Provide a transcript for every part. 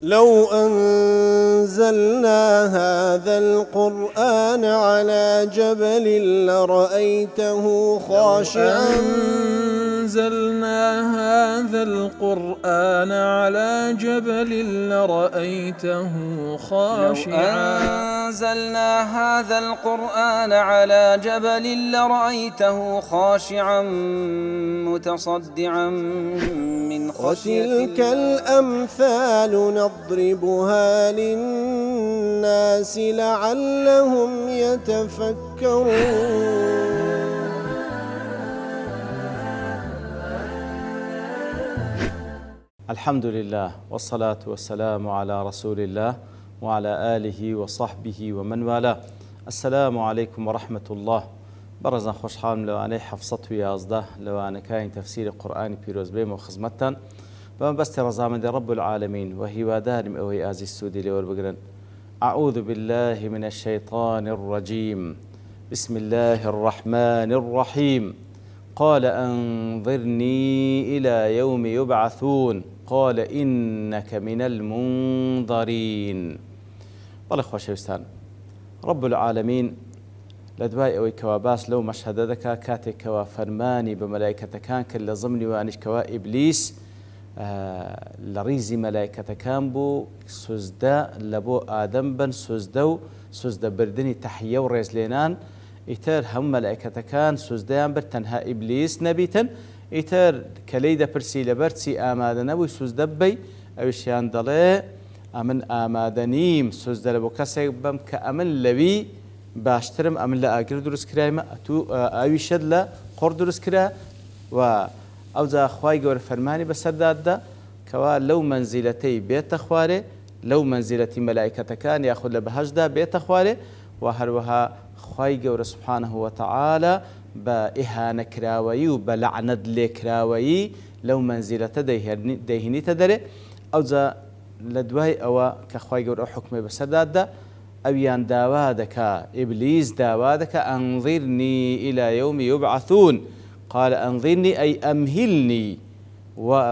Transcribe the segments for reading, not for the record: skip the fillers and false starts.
لو أنزلنا هذا القرآن على جبل لرأيته خاشعا أنزلنا هذا القرآن على جبل لرأيته خاشعا أنزلنا هذا القرآن على جبل لرأيته خاشعا متصدعا من خشية وتلك الأمثال نضربها للناس لعلهم يتفكرون. الحمد لله والصلاة والسلام على رسول الله وعلى آله وصحبه ومن والاه. السلام عليكم ورحمة الله. برزان خوشحال لوانەی 711 لەوانەکانی تەفسیری قورئانی پیرۆز بێم و خزمەتتان بەمەبەستی ڕەزامەندی رب العالمين وهیوادارم ئەوەی ئازی سوودی لێوەربگرن. أعوذ بالله من الشيطان الرجيم. بسم الله الرحمن الرحيم. قال أنظرني إلى يوم يبعثون قال إنك من المنظرين. بەڵێ خۆشەویستان، رب العالمين لەدوای ئەوەی کەوا باس لەو مەشهەدە دەکا کاتێکەوە فەرمانی بە مەلایکەتەکان کرد لە زمنی وانیشکەوە ئیبلیس لە ڕیزی مەلایکەتەکان بوو سوزدە لە بۆ ئادەم بن، سوزدە و سوزدە بردنی تەحیە و ڕێزلێنان. ئیتر هەموو مەلایکەتەکان سوزدەیان برد، تەنها ئیبلیس نەبیتن. ئیتر کەلەی دەپرسی لەبەر چی ئامادە نەبووی سوزدە ببەی، ئەویشیان دەڵێ ئەمن ئامادە نیم سوزدە لە بۆ کەسێک بم کە ئەمن لەوی باشترم، ئەمن لە ئاگر دروست کرایمە، ئەویشت لە قڕ دروست کرا. و ئەوجا خوای گەورە فەرمانی بەسەرداددا کەوا لەو مەنزیلەتەی بێتە خوارێ، لەو مەنزیلەتی مەلایکەتەکان یاخود لە بەهەشدا بێتە خوارێ. و هەروەها خوای گەورە سوبحانه وتعالى بە ئیهانەکراوەیی و بە لەعنەت لێکراوەیی لەو مەنزیلەتە دەیهێنیتە دەرێ. ئەوجا لە دوای ئەوە کە خوای گەورە حکمی بەسەرداددا ئەویان داوا دەکا، ئیبلیس داوا دەکا ئەنظرنی إلى يوم يبعثون. قال أنظرني أي أمهلني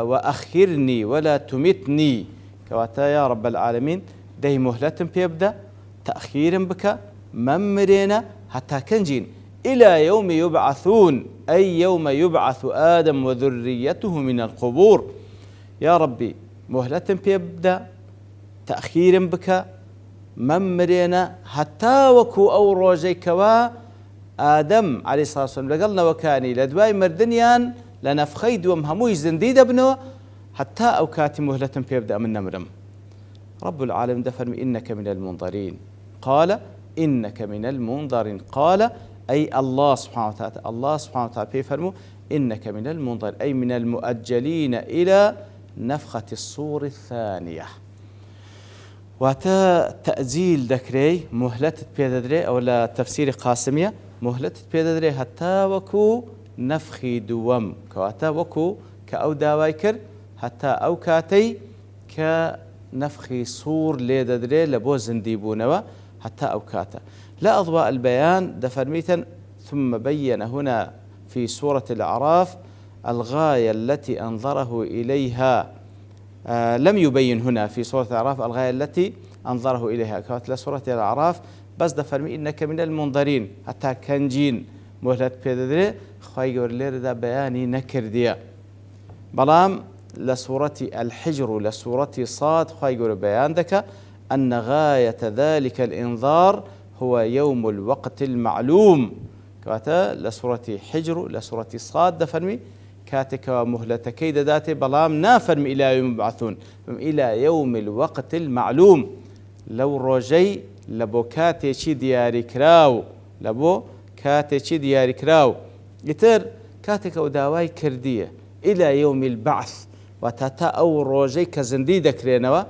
وأخرني ولا تمتني، كواتا يا رب العالمين دەی مهلەتم پێ بدە، تەأخیرم بکە، مەمرێنە حتى كنجين إلى يوم يبعثون أي يوم يبعث آدم وذريته من القبور. يا ربي مهلەتم پێ بدە، تەأخیرم بکە، مەمرێنە هەتا وەکو ئەو ڕۆژەی کەوا ئادەم عەلەیهی سەڵاتو وەسەلام لەگەڵ نەوەکانی لە دوای مردنیان لە نەفخەی دووەم هەمووی زیندی دەبنەوە، هەتا ئەو کاتی مهلەتم پێ بدە من نەمرم. رب العالمين دفرمي إنك من المنظرين. قال إنك من المنظرين، قال أي الله سبحانه وتعالى، الله سبحانه وتعالى بيفرمو إنك من المنظرين أي من المؤجلين إلى نفخة الصور الثانية. واتا تأجيل دكري مهلة بيددري أو لا تفسير قاسمية مهلة بيددري حتى وكو نفخي دوم، كواتا وكو كأو داوايكر حتى أو كاتي كنفخي صور ليددري لبو زنديبونوا حتى أو كاتا. لا أضواء البيان دفرميتا ثم بين هنا في سورة الأعراف الغاية التي أنظره إليها. لم يبين هنا في سورة الأعراف الغاية التي أنظره إليها، كانت لسورة الأعراف بس دفرمي إنك من المنظرين حتى كنجين مهلة بيددري. خواهي قول لير دا بياني نكر ديا بلام لسورة الحجر لسورة صاد خواهي قول بيان دك أن غاية ذلك الإنذار هو يوم الوقت المعلوم. كواتا لسورة حجر لسورة صاد دفرمي كاتك ومهلة كيد ذاتي بلام نافرم إلى يوم يبعثون، إلى يوم الوقت المعلوم. لو رجي لبو كاتي شي دياري كراو، لبو كاتي شي دياري كراو. يتر كاتك وداواي كردية إلى يوم البعث وتتا أو رجي كزندي دكرينوا.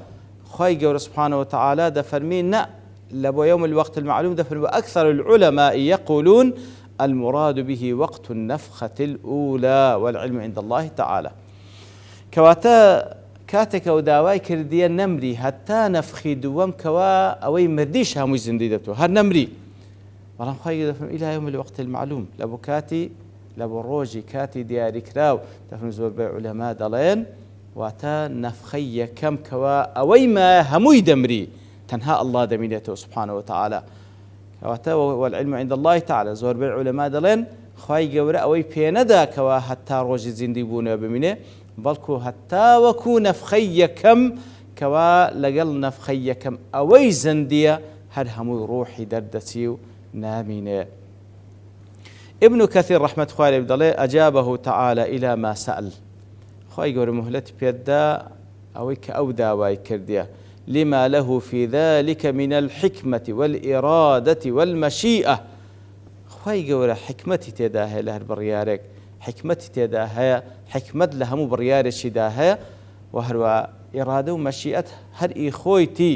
خواي قول سبحانه وتعالى دفرمينا لبو يوم الوقت المعلوم دفرمي. أكثر العلماء يقولون المراد به وقت النفخة الأولى والعلم عند الله تعالى. كواتا كاتك وداواي كرديا نمري حتى نفخي دوام كوا أوي مرديش هموي زنديدتو هر نمري. والله خواهي دفرم إلى يوم الوقت المعلوم لبو كاتي لبو روجي كاتي دياري كراو. دفرم زور بي علماء دلين واتە نەفخەی یەکەم کەوا ئەوەی ما هەمووی دەمری تەنها الله دەمینێتەوە سبحانه وتعالى کەواتە والعلم عند الله تعالى زۆربەی عولەما دەڵێن خوای گەورە ئەوەی پێنەدا کەوا هەتا ڕۆژی زیندوی بوونەوە ببینێ بەڵکو هەتا وەکو نەفخەی یەکەم کەوا لەگەڵ نەفخەی یەکەم ئەوەی زەندیە هەر هەمووی ڕۆحی دەردەچی و نامینێ. ابن كثير رحمة خوالي بدڵێ أجابه تعالى إلى ما سأل خوای گەورە مهلەتی پێدا ئەوەی کە ئەو داوای کردیە لما له في ذلك من الحكمة والإرادة والمشيئة خوای گەورە حکمەتی تێدا هەیە لە هەر بڕیارێک حکمەتی تێدا هەیە حکمەت لە هەموو بڕیارێکیدا هەیە و هەروە ئیرادە و مەشیئەت هەر ئی خۆیتی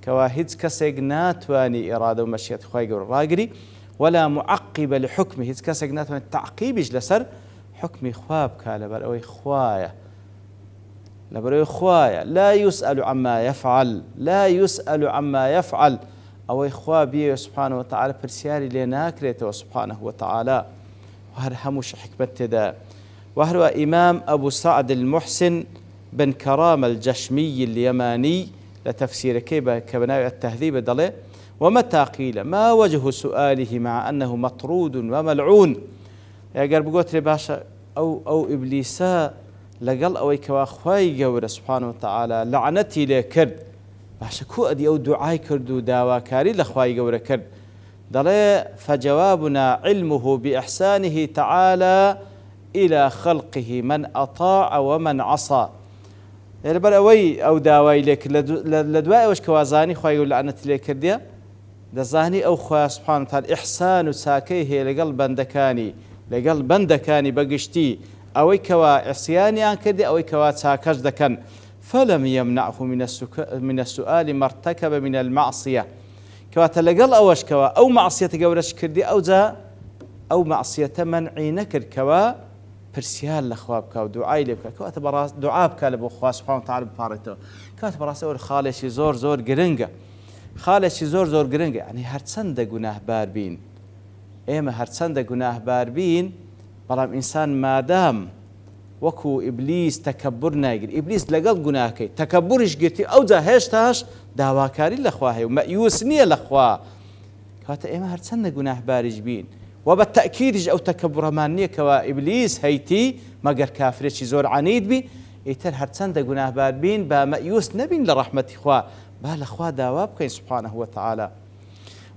کەوا هیچ کەسێک ناتوانی ئیرادە و مەشیئەت خوای گەورە ڕاگری ولا معقب لحكمه هیچ کەسێک ناتوانێت تعقیبیش لەسەر حکمی خوا بکا لەبەر ئەوەی خوایە لەبەرەوەی خوایە لا يسأل عما يفعل لا يسأل عما يفعل ئەوەی خوا بێ سبحانه وتعالى پرسیاری لێ ناکرێتەوە سبحانه وتعالى وهر هەمووش حکمت تێدا وهروە إمام أبو سعد المحسن بن كرام الجشمي اليماني لتفسير كبناء التهذيب دڵێ ومتى قيل ما وجه سؤاله مع أنه مطرود وملعون ئەگەر بگوترێ باشە ئەو ئیبلیسە لەگەڵ ئەوەی کەوا خوای گەورە سبحانه وتعالى لعنەتی لێ کرد باشە کو ئەدی ئەو دوعای کرد و داواکاری لە خوای گەورە کرد دەڵێ فجوابنا علمه بإحسانه تعالى إلى خلقه من أطاع ومن عصى لەبەر ئەوەی ئەو داوای لێ کرد لە دوای ئەوەش کەوا زانی خوای گەورە لعنەتی لێ کردیە دەزانی ئەو خوا سبحانه وتعالى ئیحسان و چاکەی هەیە لەگەڵ بەندەکانی بەگشتی ئەوەی کەوا عصیانیان کردی ئەوەی کەوا چاکەش دەکەن فلم يمنعه من السؤال ما ارتكب من المعصية کەواتە لەگەڵ ئەوەش کەوا ئەو معصیەتە گەورەش کردی ئەو معصیەتە منعی نەکرد کەوا پرسیار لە خوا بکە و دوعای لێ بکە کەواتە بەڕاست دوعا بکە لە بۆ خوا سبحانه وتعالى بپارێتەوە کەواتە بەڕاستی ئەوە خاڵێکی زۆر گرنگە خاڵێکی زۆر گرنگە یعنی هەرچەندە گوناهبار بین ئێمە هەرچەندە گوناهبار بین بەڵام ئینسان مادام وەکو ئیبلیس تەکەببر ناگیر ئیبلیس لەگەڵ گوناهەکەی تەکەببریش گرتی ئەوجا هێشتاش داواکاری لەخوا هەیە و مەیوس نییە لەخوا کەواتە ئێمە هەرچەندە گوناهباریش بین و بە تەئکیدیش ئەو تەکەببڕەمان نییە کەوا ئیبلیس هەیتی مەگەر کافرێکی زۆر عنید بی ئیتر هەرچەندە گوناهبار بین با مەیوس نەبین لە ڕەحمەتی خوا با لەخوا داوا بکەین سبحانه وتعالى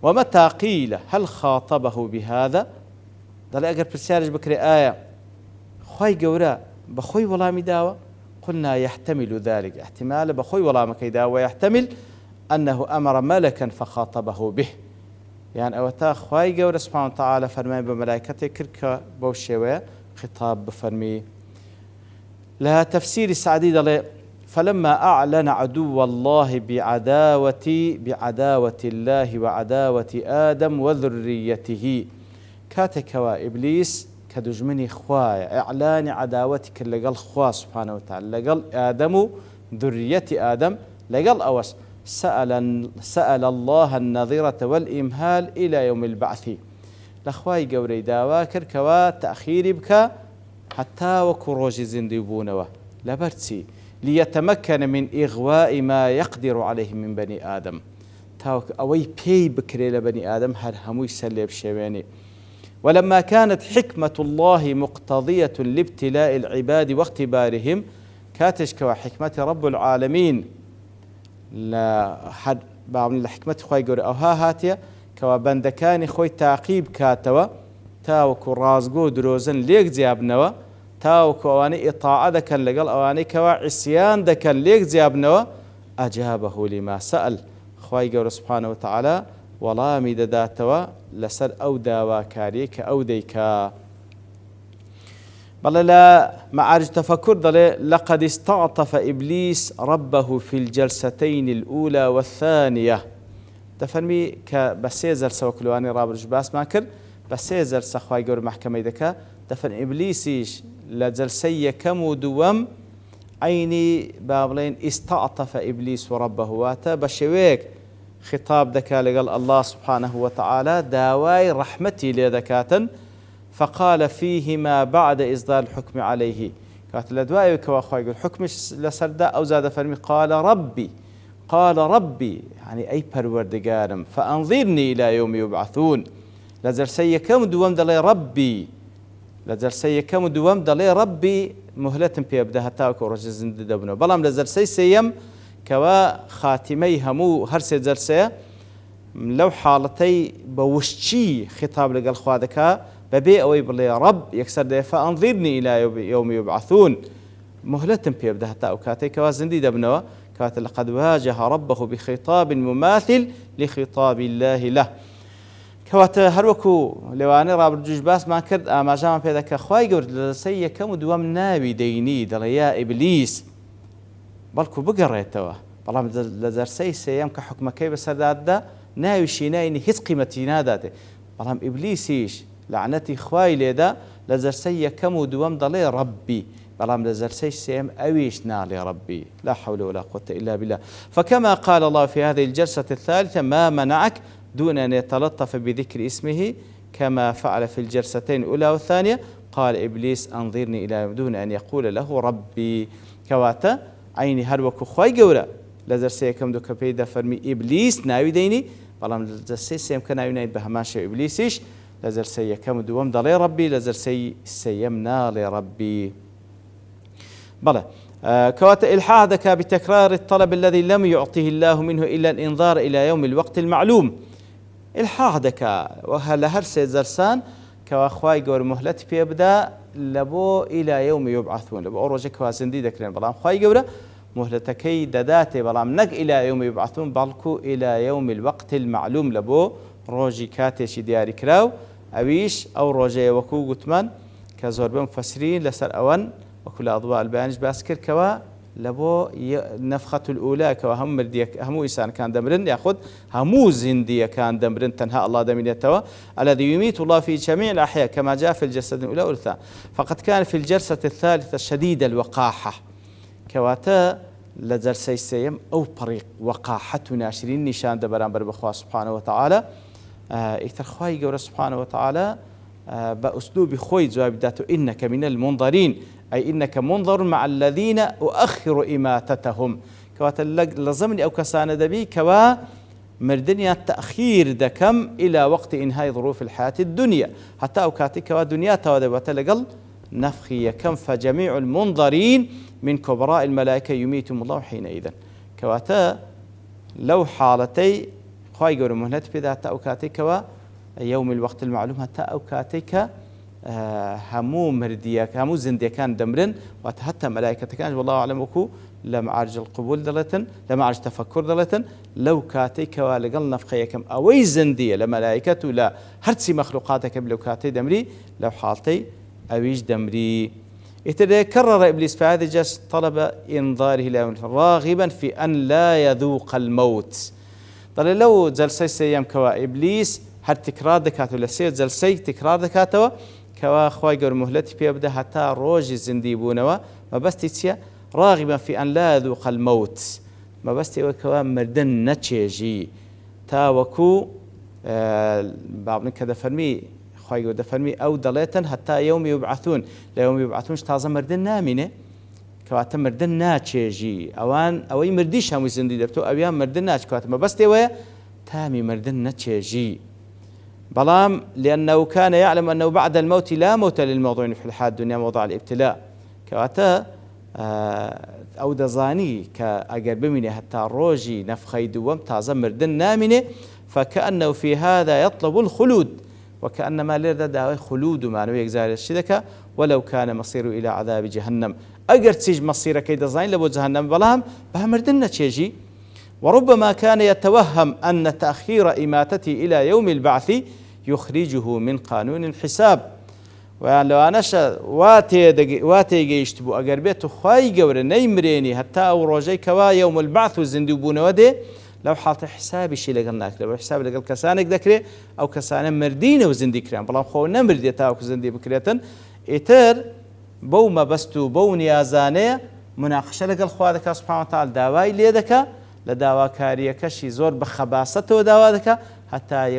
ومتى قيل هل خاطبه بهذا دەڵێ ئەگەر پرسیارش بکرێ ئایا خوای گەورە بەخۆی وەڵامی داوە قلنا يحتمل ذلك احتمال بخوي وەڵامەکەی داوە ويحتمل أنه أمر ملكا فخاطبه به يعني أوتا خوای گەورە سبحانه وتعالى فەرمای بە مەلایکەتێک کرد کە بەو شێوەیە خطاب بفەرمی. لها تفسير سعدي دڵێ فلما أعلن عدو الله بعداوة الله وعداوة آدم وذريته كاتكوا إبليس كدجمني خوايا إعلان عداوتك لقل خوا سبحانه وتعالى لقل آدم ذرية آدم لقل أوس سأل الله النظيرة والإمهال إلى يوم البعث لخواي قوري داواكر كوا تأخير بك حتى وكروج زنديبونه لبرتسي ليتمكن من إغواء ما يقدر عليه من بني آدم تاوك أوي بي بكري لبني آدم هر هموي سلب شويني. ولما كانت حكمة الله مقتضية لابتلاء العباد واختبارهم كاتش كوا حكمة رب العالمين لا حد بعمل الحكمة خوي جور أوها هاتيا كوا بندكاني خوي تعقيب كاتوا تاوك رازقو دروزن ليك زيابنوا تاوك أواني إطاعة دكان لقل أواني كوا عصيان دكان ليك زيابنوا أجابه لما سأل خوي جور سبحانه وتعالى ولا مدداتوا لسر أو داوا كاريك أو ديكا بل لا معارج تفكر لقد استعطف إبليس ربه في الجلستين الأولى والثانية تفرمي كبسيزر سوكلواني رابرج باس ماكر بسيزر سخواي قور محكمة دكا دفن إبليسيش لجلسية كم دوم عيني بابلين استعطف إبليس ربه واتا بشويك خطاب دكا لقال الله سبحانه وتعالى داواي رحمتي لذكاتا فقال فيهما بعد إصدار الحكم عليه كات لدواء كواخوي يقول حكمش لسردا أو زاد فرمي قال ربي يعني أي پروردگارم فأنظرني إلى يوم يبعثون لجرسي كم دوام دلي ربي لجرسي كم دوام دلي ربي مهلة بيبدا هتا كورج زند دبنا بلام لجرسي سيم كوا خاتمي همو هرسي جرسي لو حالتي بوشتي خطاب لقال خوادك ببي أوي بلي رب يكسر ده فأنظرني إلى يوم يبعثون مهلة بيبدا هتا كاتي كوا زند دبنا كات لقد واجه ربه بخطاب مماثل لخطاب الله له كوات هروكو لواني رابر جوج باس ما كرد ما جام في ذاك خواي قرد لسي كم دوام ناوي ديني دليا إبليس بالكو بقريتوا بلام لزرسي سيام كحكم كي بسرداد ناوي شينايني هيت قيمتي ناداته بلام إبليسيش لعنتي خواي ليدا لزرسي كم دوام دلي ربي بلام لزرسي سيم أويش نالي ربي لا حول ولا قوة إلا بالله فكما قال الله في هذه الجلسة الثالثة ما منعك دون أن يتلطف بذكر اسمه كما فعل في الجلستين الأولى والثانية قال إبليس أنظرني إلى دون أن يقول له ربي كواتا عيني هروكو خواي قورا لزرسي كم دو كبيدا فرمي إبليس ناوي ديني بلام لزرسي سيم كناوي نايد بهماشي إبليسيش لزرسي كم دوام دالي ربي لزرسي سيمنا لربي بلى كوات إلحادك بتكرار الطلب الذي لم يعطيه الله منه إلا الإنظار إلى يوم الوقت المعلوم إلحادك وهل هرسي زرسان كواخواي قور مهلت بيبدا لبو إلى يوم يبعثون لبو أوروجك وازندي دكرين بلام خواي قورا مهلتكي داداتي بلام نق إلى يوم يبعثون بالكو إلى يوم الوقت المعلوم لبو روجي كاتيشي دياري كراو أويش أو روجي وكو قتمان كزور بمفسرين لسر أوان وكل أضواء البيانج باسكر كوا لبو نفخة الأولى كوا هم مرديك همو إنسان كان دمرن يأخذ همو زندية كان دمرن تنهى الله دمينيته الذي يميت الله في جميع الأحياء كما جاء في الجسد الأولى والثانية فقد كان في الجلسة الثالثة شديد الوقاحة كواتا لجلسة سيم أو طريق وقاحة ناشرين نشان دبران بربخوا سبحانه وتعالى إترخواي جور سبحانه وتعالى بأسلوب خوي جواب داته إنك من المنظرين أي إنك منظر مع الذين أؤخر إماتتهم كوات لزمني أو كسان دبي كوا مردنيا التأخير دكم إلى وقت إنهاء ظروف الحياة الدنيا حتى أوكاتي كوا دنيا تودبت لقل نفخي كم فجميع المنظرين من كبراء الملائكة يميتهم الله حينئذ كواتا لو حالتي خواي قول مهلت بذا حتى أوكاتي كوا يوم الوقت المعلوم حتى أوكاتيك همو مرديك همو زندية كان دمرن وحتى ملائكة كان والله أعلم وكو لم عرج القبول دلتن لم عرج تفكر دلتن لو كاتيك ولقل نفخيكم أوي زندية لملائكة لا هرتسي مخلوقاتك بلو كاتي دمري لو حالتي أويج دمري كرر إبليس في هذه الجلسة طلب إنظاره له راغبا في أن لا يذوق الموت طال لو جلسي سيام كوا إبليس هر تكرار دكاتو لسير جلسي تكرار دكاتو كوا خواي قول مهلتي بيبدا حتى روجي زندي بونوا ما بس تيتيا راغبا في أن لا يذوق الموت ما بس تيوا كوا مردن نتشيجي تا وكو بعض كذا فرمي خواي قول دفرمي أو دليتا حتى يوم يبعثون لا يوم يبعثون تازا مردن نامينه كواتا مردن ناتشيجي أوان أوي مرديش هم زندي دبتو أويان مردن ناتش كواتا ما بس تيوا تامي مردن نتشيجي بلام لأنه كان يعلم أنه بعد الموت لا موت للموضوعين في الحياة الدنيا موضوع الابتلاء كواتا أو دزاني كأقرب مني حتى روجي نفخي دوام تازا مردن نامنه فكأنه في هذا يطلب الخلود وكأنما لرد داوي خلود معنوي يجزار الشدكة ولو كان مصيره إلى عذاب جهنم أجر تيج مصيره كي دزاين لبو جهنم بلام بهمردن تيجي وربما كان يتوهم أن تأخير إماتته إلى يوم البعث يخرجه من قانون الحساب ويعني لو أناش واتي جيشتبو أجر بيته خواي جور نيمريني حتى أو روجي كوا يوم البعث والزندوبون ودي لو حاط حسابي شي لقلناك لو حساب لقل كسانك ذكري أو كسان مردين وزندي كريان بلا خو نمردي تاو كزندي بكريتن إتر بو ما بستو بو نيازانه مناقشة لقل خوادك سبحانه وتعالى داواي ليدك لداوا كاريكشي زور بخباسته داوادك حتى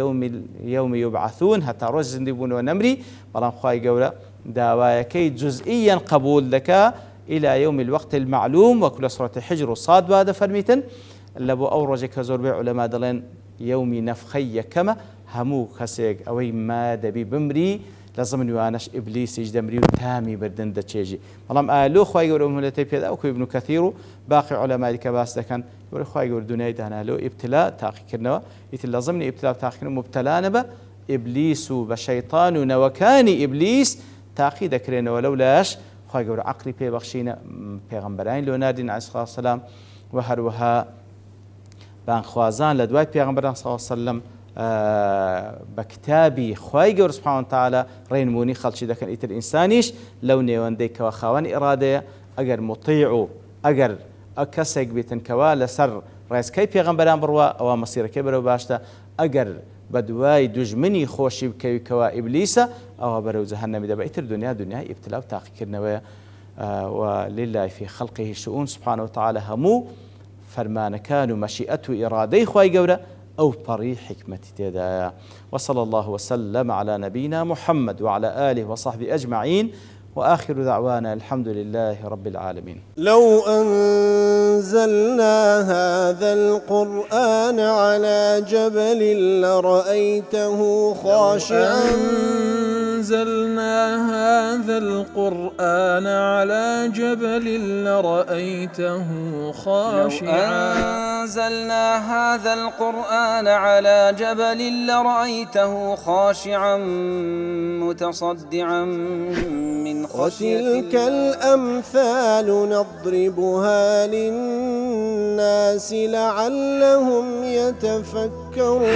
يوم يبعثون حتى روز زندي بون ونمري بلا خواي جورا داوايكي جزئيا قبول لك إلى يوم الوقت المعلوم. وكل سورة حجر وصاد بعد فرميتن لبو أورجك زور بي علماء دلين يومي نفخي كما همو كسيق أوي ما دبي بمري لازم يوانش إبليس يجدمري وتامي بردن دا تشيجي والله آلو خواهي يقول أمهلتي بيدا أوكو ابن كثير باقي علماء كباس دكان يقول خواهي يقول دنيا دانا لو ابتلاء تاقي كرنوا يتل لازمني ابتلاء تاقي كرنوا مبتلا نبا إبليس بشيطان وكان إبليس تاقي دكرين ولولاش خواهي يقول عقلي بي بخشينا پیغمبرين لو نادين عليه الصلاة والسلام وهروها بان خوازان لدواي پیغمبران صلى الله عليه وسلم بكتابي خواهي قول سبحانه وتعالى رينموني خلشي دكان إيتر إنسانيش لو نيوان ديك وخوان إرادة أجر مطيعو أجر أكسيق بيتن كوا لسر رئيس كي بيغمبران بروا أو مصير كبرو باشتا أجر بدواي دجمني خوشي بكي كوا إبليسا أو برو جهنم دبا إيتر دنيا ابتلاو تاقي كرنوا ولله في خلقه شؤون سبحانه وتعالى همو فرمان كانوا مشيئته إرادي خواهي قوله أو بري حكمة تدايا. وصلى الله وسلم على نبينا محمد وعلى آله وصحبه أجمعين وآخر دعوانا الحمد لله رب العالمين. لو أنزلنا هذا القرآن على جبل لرأيته خاشعا أنزلنا هذا القرآن على جبل لرأيته خاشعا أنزلنا هذا القرآن على جبل لرأيته خاشعا متصدعا من خشية الله. وتلك الأمثال نضربها للناس لعلهم يتفكرون.